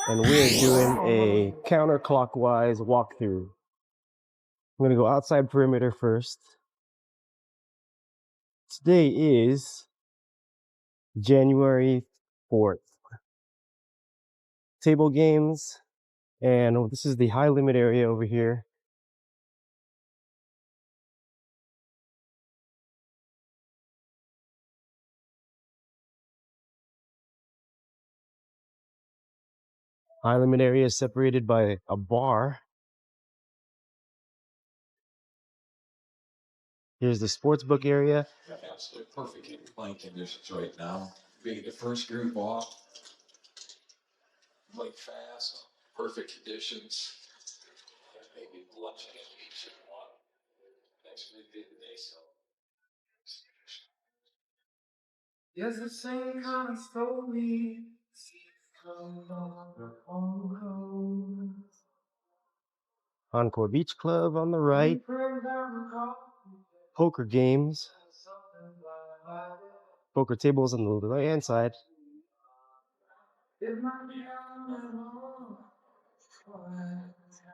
and we're doing a counterclockwise walkthrough. I'm gonna go outside perimeter first. Today is January 4th. Table games, and this is the high limit area over here. High limit area is separated by a bar. Here's the sports book area. Absolutely perfect playing conditions right now. Being the first group off, playing fast, perfect conditions. Maybe lunch and each one. Next week day today, so. Yes, the same kind of story. Encore Beach Club on the right. Poker games. Poker tables on the right hand side. I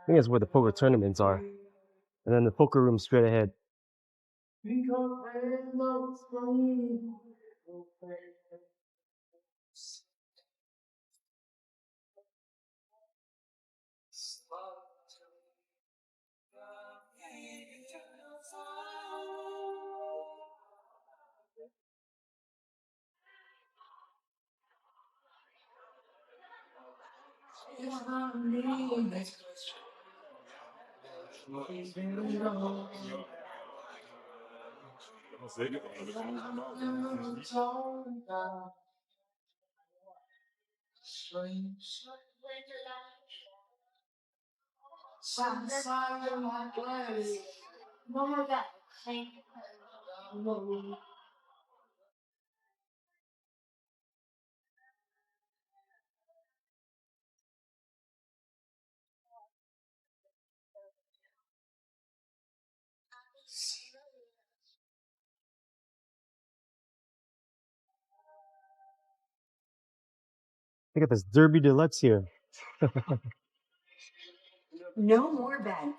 think that's where the poker tournaments are. And then the poker room straight ahead. Look at this Derby Deluxe here. No more bets.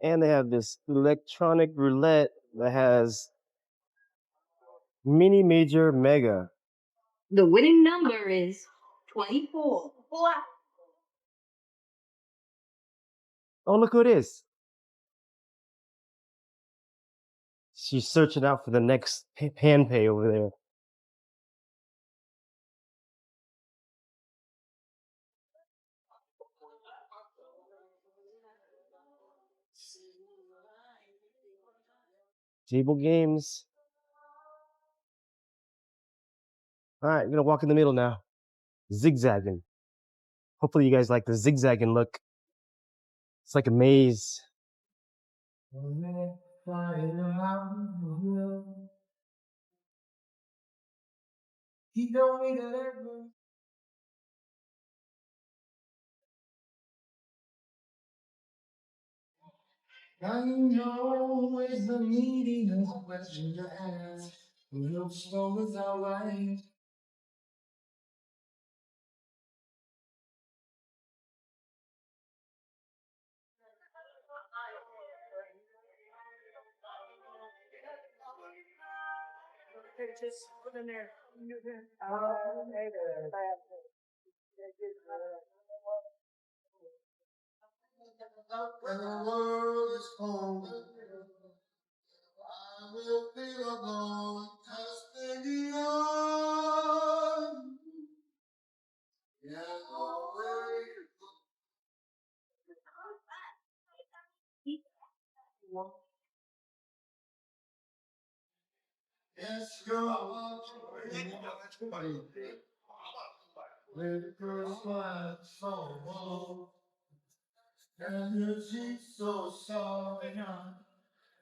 And they have this electronic roulette that has mini, major, mega. The winning number is 24. Oh, look who it is. She's searching out for the next hand pay over there. Table games. All right, I'm gonna walk in the middle now. Zigzagging. Hopefully you guys like the zigzagging look. It's like a maze. I know it's the meaning of the question you ask. Real slow is alright. Just put in there. When the world is cold, I will feel alone, testing the on. Yeah, away. Yes, girl. With the girl smile so and your cheeks so soft.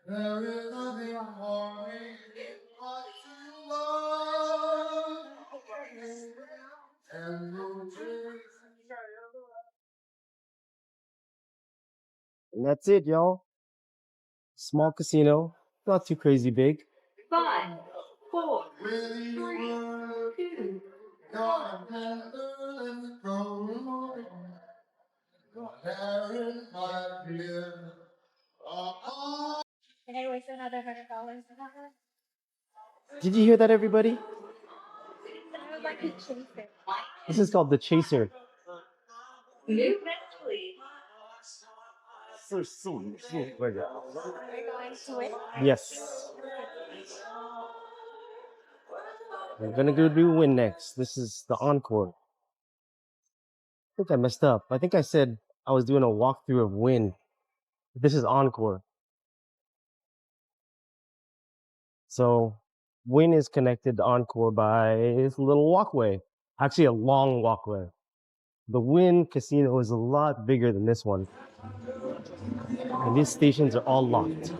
There is nothing for me but to love and And that's it, y'all. Small casino, not too crazy big. Fun. Can I waste another $100 on that? Did you hear that, everybody? I would like to chase it. This is called the chaser. New mentally. Are we going to win? Yes. We're gonna go do Wynn next. This is the Encore. I think I messed up. I think I said I was doing a walkthrough of Wynn. This is Encore. So Wynn is connected to Encore by this little walkway. Actually, a long walkway. The Wynn casino is a lot bigger than this one. And these stations are all locked.